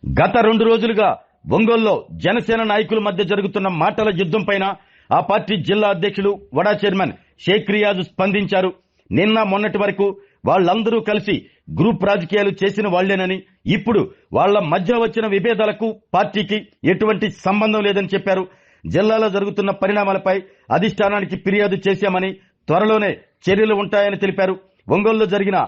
గత 2 రోజులుగా ఒంగోలులో జనసేన నాయకుల మధ్య జరుగుతున్న మాటల యుద్ధం పైన ఆ పార్టీ జిల్లా అధ్యక్షులు వడా చైర్మన్ షేక్ రియాజ్ స్పందించారు. నిన్న మొన్నటి వరకు వాళ్ళందరూ కలిసి గ్రూప్ రాజకీయాలు చేసిన వాళ్లేనని, ఇప్పుడు వాళ్ల మధ్య వచ్చిన విభేదాలకు పార్టీకి ఎటువంటి సంబంధం లేదని చెప్పారు. జిల్లాలో జరుగుతున్న పరిణామాలపై అధిష్టానానికి ఫిర్యాదు చేశామని, త్వరలోనే చర్యలు ఉంటాయని తెలిపారు. ఒంగోలులో జరిగిన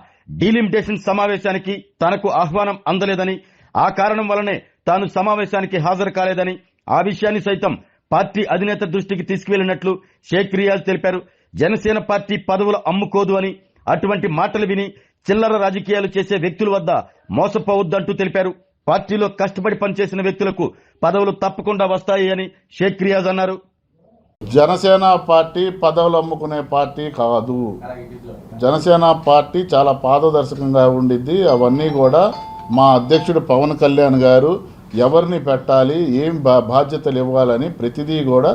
డీలిమిటేషన్ సమావేశానికి తనకు ఆహ్వానం అందలేదని, ఆ కారణం వల్లనే తాను సమావేశానికి హాజరు కాలేదని, ఆ విషయాన్ని సైతం పార్టీ అధినేత దృష్టికి తీసుకువెళ్లినట్లు షేక్ రియాజ్ తెలిపారు. జనసేన పార్టీ పదవులు అమ్ముకోదు అని, అటువంటి మాటలు విని చిల్లర రాజకీయాలు చేసే వ్యక్తుల వద్ద మోసపోవద్దంటూ తెలిపారు. పార్టీలో కష్టపడి పనిచేసిన వ్యక్తులకు పదవులు తప్పకుండా వస్తాయి అని షేక్ రియాజ్ అన్నారు. జనసేన పార్టీ పదవులు అమ్ముకునే పార్టీ కాదు. జనసేన పార్టీ చాలా పారదర్శకంగా ఉండిద్ది. అవన్నీ కూడా మా అధ్యక్షుడు పవన్ కళ్యాణ్ గారు ఎవరిని పెట్టాలి, ఏం బాధ్యతలు ఇవ్వాలని ప్రతిదీ కూడా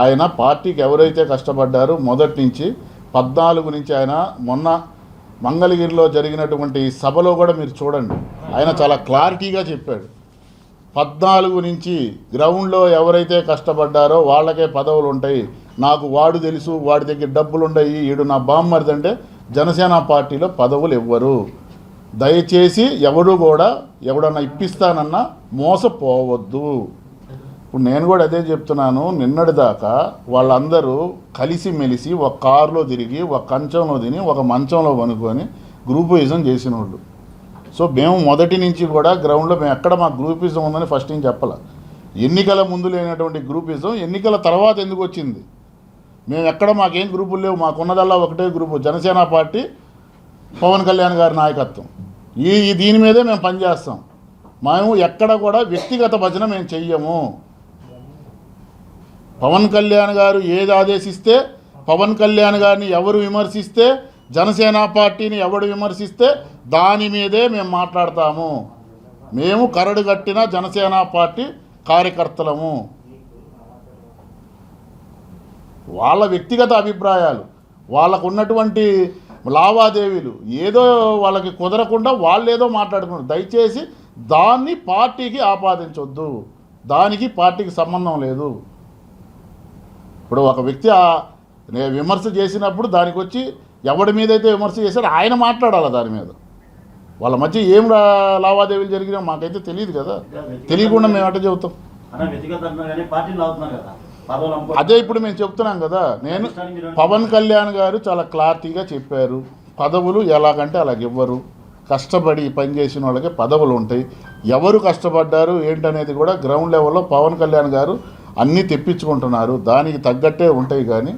ఆయన పార్టీకి ఎవరైతే కష్టపడ్డారో మొదటి నుంచి 14 నుంచి ఆయన మొన్న మంగళగిరిలో జరిగినటువంటి సభలో కూడా మీరు చూడండి, ఆయన చాలా క్లారిటీగా చెప్పాడు. 14 నుంచి గ్రౌండ్లో ఎవరైతే కష్టపడ్డారో వాళ్ళకే పదవులు ఉంటాయి, నాకు వాడు తెలుసు, వాడి దగ్గర డబ్బులు ఉన్నాయి, ఈడు నా బామ్మర్ది అంటే జనసేన పార్టీలో పదవులు ఇవ్వరు. దయచేసి ఎవడు కూడా ఎవడన్నా ఇప్పిస్తానన్నా మోసపోవద్దు. ఇప్పుడు నేను కూడా అదే చెప్తున్నాను. నిన్నటిదాకా వాళ్ళందరూ కలిసిమెలిసి ఒక కారులో తిరిగి, ఒక కంచంలో తిని, ఒక మంచంలో వనుకొని గ్రూపిజం చేసిన వాళ్ళు. సో మేము మొదటి నుంచి కూడా గ్రౌండ్లో మేము ఎక్కడ మా గ్రూపిజం ఉందని ఫస్ట్ ఏం చెప్పాల. ఎన్నికల ముందు లేనటువంటి గ్రూపిజం ఎన్నికల తర్వాత ఎందుకు వచ్చింది? మేము ఎక్కడ మాకేం గ్రూపులు లేవు, మాకున్నదల్లా ఒకటే గ్రూపు, జనసేన పార్టీ, పవన్ కళ్యాణ్ గారి నాయకత్వం. దీని మీదే మేము పనిచేస్తాం. మేము ఎక్కడ కూడా వ్యక్తిగత భజన మేము చెయ్యము. పవన్ కళ్యాణ్ గారు ఏది ఆదేశిస్తే, పవన్ కళ్యాణ్ గారిని ఎవరు విమర్శిస్తే, జనసేన పార్టీని ఎవడు విమర్శిస్తే దాని మీదే మేము మాట్లాడతాము. మేము కరడు కట్టిన జనసేన పార్టీ కార్యకర్తలము. వాళ్ళ వ్యక్తిగత అభిప్రాయాలు, వాళ్ళకు ఉన్నటువంటి లావాదేవీలు ఏదో వాళ్ళకి కుదరకుండా వాళ్ళు ఏదో మాట్లాడుకున్నారు. దయచేసి దాన్ని పార్టీకి ఆపాదించొద్దు. దానికి పార్టీకి సంబంధం లేదు. ఇప్పుడు ఒక వ్యక్తి విమర్శ చేసినప్పుడు దానికి వచ్చి ఎవడి మీదైతే విమర్శ చేశాడో ఆయన మాట్లాడాలి దాని మీద. వాళ్ళ మధ్య ఏం లావాదేవీలు జరిగినా మాకైతే తెలియదు కదా. తెలియకుండా మేము అట్ట చెబుతాం. అదే ఇప్పుడు మేము చెప్తున్నాం కదా. నేను పవన్ కళ్యాణ్ గారు చాలా క్లారిటీగా చెప్పారు, పదవులు ఎలాగంటే అలాగ ఇవ్వరు. కష్టపడి పనిచేసిన వాళ్ళకి పదవులు ఉంటాయి. ఎవరు కష్టపడ్డారు ఏంటనేది కూడా గ్రౌండ్ లెవెల్లో పవన్ కళ్యాణ్ గారు అన్నీ తెప్పించుకుంటున్నారు. దానికి తగ్గట్టే ఉంటాయి. కానీ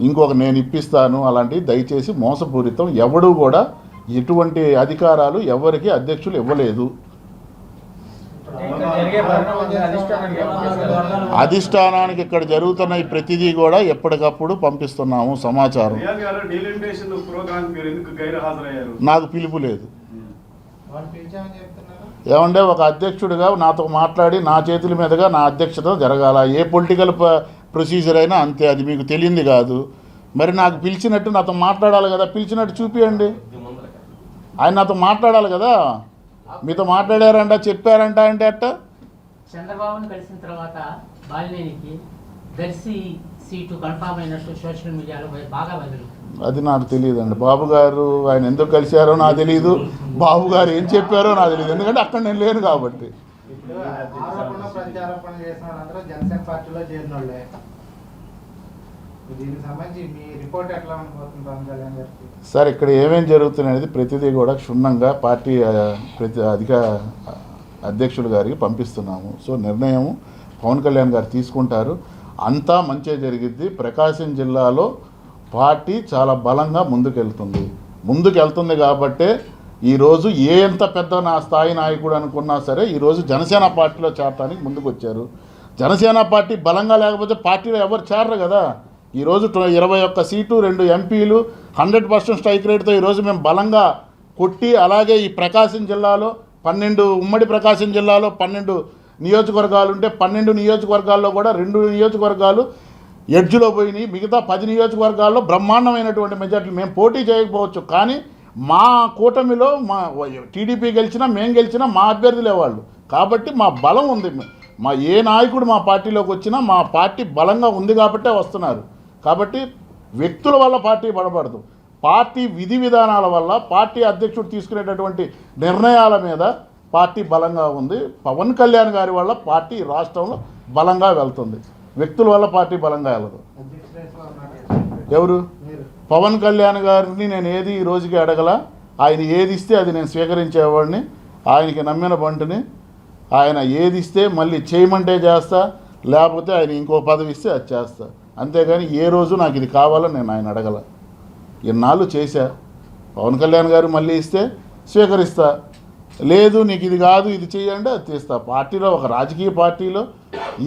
ఇంకొక నేను ఇప్పిస్తాను అలాంటివి దయచేసి మోసపూరితం. ఎవడు కూడా ఎటువంటి అధికారాలు ఎవరికి అధ్యక్షులు ఇవ్వలేదు. అధిష్టానానికి ఇక్కడ జరుగుతున్న ఈ ప్రతిదీ కూడా ఎప్పటికప్పుడు పంపిస్తున్నాము సమాచారం. నాకు పిలుపు లేదు. ఏమంటే ఒక అధ్యక్షుడిగా నాతో మాట్లాడి నా చేతుల మీదుగా నా అధ్యక్షత జరగాల. ఏ పొలిటికల్ ప్రొసీజర్ అయినా అంతే. అది మీకు తెలియంది కాదు. మరి నాకు పిలిచినట్టు నాతో మాట్లాడాలి కదా. పిలిచినట్టు చూపియండి. ఆయన నాతో మాట్లాడాలి కదా. మీతో మాట్లాడారంట, చెప్పారంట అంటే అట్ట. చంద్రబాబును కలిసిన తర్వాత బాలినేనికి దర్శి సీటు కన్ఫర్మ్ అయినట్టు సోషల్ మీడియాలో బాగా బదిలీ. అది నాకు తెలియదండి. బాబు గారు ఆయన ఎందుకు కలిశారో నాకు తెలియదు, బాబు గారు ఏం చెప్పారో నాకు తెలియదు. ఎందుకంటే అక్కడ నేను లేను కాబట్టి. సార్ ఇక్కడ ఏమేమి జరుగుతున్నాయనేది ప్రతిదీ కూడా క్షుణ్ణంగా పార్టీ అధ్యక్షుడు గారికి పంపిస్తున్నాము. సో నిర్ణయం పవన్ కళ్యాణ్ గారు తీసుకుంటారు. అంతా మంచిగా జరిగిద్ది. ప్రకాశం జిల్లాలో పార్టీ చాలా బలంగా ముందుకెళ్తుంది కాబట్టే ఈరోజు ఎంత పెద్ద నా స్థాయి నాయకుడు అనుకున్నా సరే ఈరోజు జనసేన పార్టీలో చేరడానికి ముందుకు వచ్చారు. జనసేన పార్టీ బలంగా లేకపోతే పార్టీలో ఎవరు చేరరు కదా. ఈరోజు 21 సీటు, 2 ఎంపీలు, 100% స్ట్రైక్ రేట్తో ఈరోజు మేము బలంగా కొట్టి, అలాగే ఈ ప్రకాశం జిల్లాలో 12 ఉమ్మడి ప్రకాశం జిల్లాలో 12 నియోజకవర్గాలు ఉంటే 12 నియోజకవర్గాల్లో కూడా 2 నియోజకవర్గాలు ఎడ్జ్లో పోయినాయి. మిగతా 10 నియోజకవర్గాల్లో బ్రహ్మాండమైనటువంటి మెజార్టీలు. మేము పోటీ చేయకపోవచ్చు కానీ మా కూటమిలో మా టీడీపీ గెలిచినా మేము గెలిచినా మా అభ్యర్థులే వాళ్ళు. కాబట్టి మా బలం ఉంది. మా ఏ నాయకుడు మా పార్టీలోకి వచ్చినా మా పార్టీ బలంగా ఉంది కాబట్టే వస్తున్నారు. కాబట్టి వ్యక్తుల వల్ల పార్టీ బలపడదు. పార్టీ విధి విధానాల వల్ల, పార్టీ అధ్యక్షుడు తీసుకునేటటువంటి నిర్ణయాల మీద పార్టీ బలంగా ఉంది. పవన్ కళ్యాణ్ గారి వల్ల పార్టీ రాష్ట్రంలో బలంగా వెళ్తుంది. వ్యక్తుల వల్ల పార్టీ బలంగా వెళ్ళదు. ఎవరు? పవన్ కళ్యాణ్ గారిని నేను ఏది ఈ రోజుకి అడగల. ఆయన ఏది ఇస్తే అది నేను స్వీకరించేవాడిని. ఆయనకి నమ్మిన బంటుని. ఆయన ఏది ఇస్తే మళ్ళీ చేయమంటే చేస్తా, లేకపోతే ఆయన ఇంకో పదవి ఇస్తే అది చేస్తా. అంతేగాని ఏ రోజు నాకు ఇది కావాలని నేను ఆయన అడగల. ఇన్నాళ్ళు చేశా. పవన్ కళ్యాణ్ గారు మళ్ళీ ఇస్తే స్వీకరిస్తా, లేదు నీకు ఇది కాదు ఇది చేయండి అది తీస్తా. పార్టీలో, ఒక రాజకీయ పార్టీలో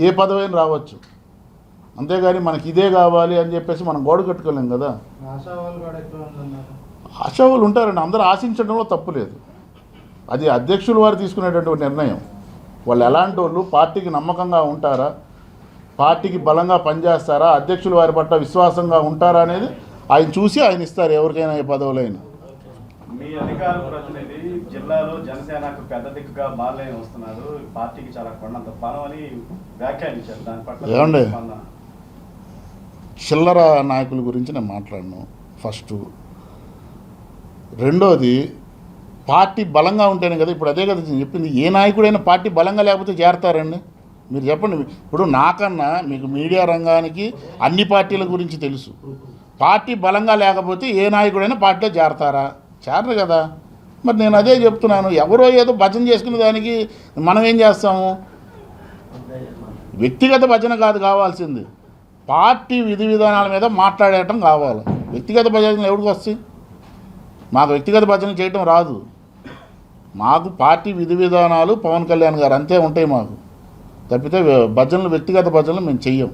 ఏ పదవైనా రావచ్చు. అంతేగాని మనకి ఇదే కావాలి అని చెప్పేసి మనం గోడ కట్టుకోలేం కదా. ఆశావాళ్ళు ఉంటారండి. అందరూ ఆశించడంలో తప్పు లేదు. అది అధ్యక్షుల వారు తీసుకునేటటువంటి నిర్ణయం. వాళ్ళు ఎలాంటి వాళ్ళు, పార్టీకి నమ్మకంగా ఉంటారా, పార్టీకి బలంగా పనిచేస్తారా, అధ్యక్షుల వారి పట్ల విశ్వాసంగా ఉంటారా అనేది ఆయన చూసి ఆయన ఇస్తారు ఎవరికైనా ఏ పదవులైనా. మీ అధికార ప్రతినిధి జిల్లాలో జనసేనకు పెద్ద దిక్కుగా బాలయ్య వస్తున్నారు, పార్టీకి చాలా కొండంత పనం అని వ్యాఖ్యానించారు. దాని పట్ల ఏమండి, చిల్లర నాయకుల గురించి నేను మాట్లాడను. ఫస్ట్ రెండోది, పార్టీ బలంగా ఉంటేనే కదా. ఇప్పుడు అదే కదా చెప్పింది. ఏ నాయకుడైనా పార్టీ బలంగా లేకపోతే చేరతారండి? మీరు చెప్పండి. ఇప్పుడు నాకన్నా మీకు మీడియా రంగానికి అన్ని పార్టీల గురించి తెలుసు. పార్టీ బలంగా లేకపోతే ఏ నాయకుడైనా పార్టీలో చేరతారా? చేరరు కదా. మరి నేను అదే చెప్తున్నాను. ఎవరో ఏదో భజన చేసుకునే దానికి మనం ఏం చేస్తాము? వ్యక్తిగత భజన కాదు కావాల్సింది, పార్టీ విధి విధానాల మీద మాట్లాడటం కావాలి. వ్యక్తిగత భజనలు ఎవరికి వస్తాయి? మాకు వ్యక్తిగత భజన చేయటం రాదు. మాకు పార్టీ విధి విధానాలు పవన్ కళ్యాణ్ గారు అంతే ఉంటాయి మాకు. తప్పితే భజనలు, వ్యక్తిగత భజనలు మేము చెయ్యం.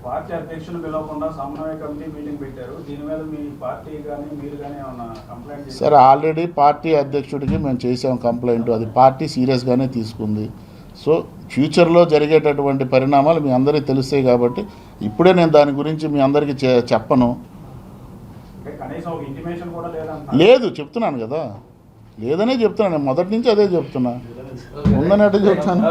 పార్టీ అధ్యక్షులు పిలవకుండా సమన్వయ కమిటీ మీటింగ్ పెట్టారు. దీని మీద మీ పార్టీ కానీ మీరు కానీ ఏమన్నా కంప్లైంట్ చేశారు? సరే, ఆల్రెడీ పార్టీ అధ్యక్షుడికి మేము చేసాం కంప్లైంట్. అది పార్టీ సీరియస్గానే తీసుకుంది. సో ఫ్యూచర్లో జరిగేటటువంటి పరిణామాలు మీ అందరికీ తెలుస్తాయి. కాబట్టి ఇప్పుడే నేను దాని గురించి మీ అందరికీ చెప్పను. లేదు, చెప్తున్నాను కదా. లేదనే చెప్తున్నాను. నేను మొదటి నుంచి అదే చెప్తున్నా. ఉందనే చెప్తాను.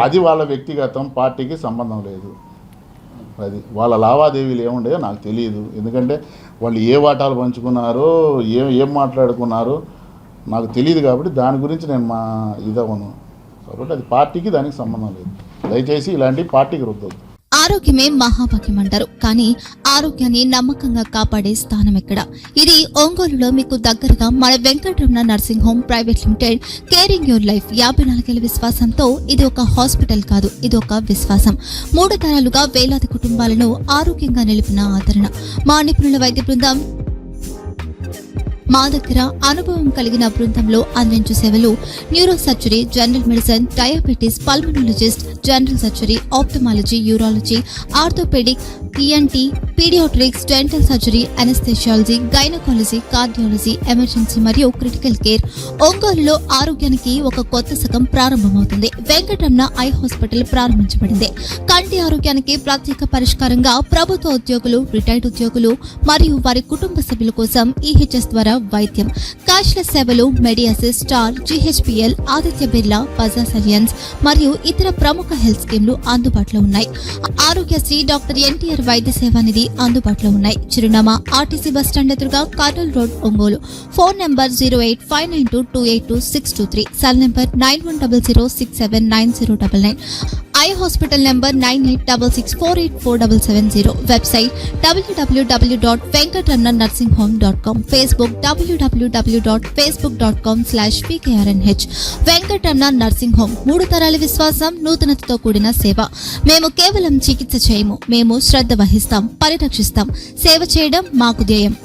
అది వాళ్ళ వ్యక్తిగతం, పార్టీకి సంబంధం లేదు. అది వాళ్ళ లావాదేవీలు ఏముండేదో నాకు తెలియదు. ఎందుకంటే వాళ్ళు ఏ వాటాలు పంచుకున్నారో, ఏం మాట్లాడుకున్నారో నాకు తెలియదు. కాబట్టి దాని గురించి నేను ఇదవను. కాబట్టి అది పార్టీకి దానికి సంబంధం లేదు. దయచేసి ఇలాంటి పార్టీకి రుద్దొద్దు. ఆరోగ్యమే మహాభాగ్యం అంటారు, కానీ ఆరోగ్యాన్ని నమ్మకంగా కాపాడే స్థానం ఎక్కడ? ఇది ఒంగోలులో మీకు దగ్గరగా మన Venkataramana nursing home private limited. Caring your life 54 ఏళ్ల విశ్వాసంతో ఇది ఒక హాస్పిటల్ కాదు, ఇది ఒక విశ్వాసం. 3 తరాలుగా వేలాది కుటుంబాలను ఆరోగ్యంగా నిలిపిన ఆదరణ. మా నిపుణుల వైద్య బృందం మా దగ్గర అనుభవం కలిగిన బృందంలో అందించే సేవలు: neuro surgery, general medicine, diabetes, pulmonologist, general surgery, ophthalmology, urology, orthopaedic, ENT, paediatrics, dental surgery, anaesthesiology, gynaecology, cardiology, emergency మరియు క్రిటికల్ కేర్. ఒంగోలులో ఆరోగ్యానికి ఒక కొత్త శకం ప్రారంభమవుతుంది. వెంకటరమణ ఐ హాస్పిటల్ ప్రారంభించబడింది. కంటి ఆరోగ్యానికి ప్రత్యేక పరిష్కారంగా ప్రభుత్వ ఉద్యోగులు, రిటైర్డ్ ఉద్యోగులు మరియు వారి కుటుంబ సభ్యుల కోసం ఈహెచ్ఎస్ ద్వారా వైద్యం. క్యాష్లెస్ సేవలు Mediassist, Star, GHPL, Aditya Birla, Bajaj Allianz మరియు ఇతర ప్రముఖ హెల్త్ స్కీమ్లు అందుబాటులో ఉన్నాయి. ఆరోగ్యశ్రీ, డాక్టర్ ఎన్టీఆర్ వైద్య సేవా నిధి అందుబాటులో ఉన్నాయి. చిరునామా ఆర్టీసీ బస్ స్టాండ్ ఎదురుగా, Kurnool road, Ongole. Phone number 08592282623. Cell number 9100679099. Eye hospital number 9866484770. Website www.venkatramanarsinghome.com. Facebook www.facebook.com/pkrnh. Venkataramana nursing home. 3 తరాల విశ్వాసం, నూతనతతో కూడిన సేవ. మేము కేవలం చికిత్స చేయము, మేము శ్రద్ధ వహిస్తాం, పరిరక్షిస్తాం. సేవ చేయడం మాకు ధ్యేయం.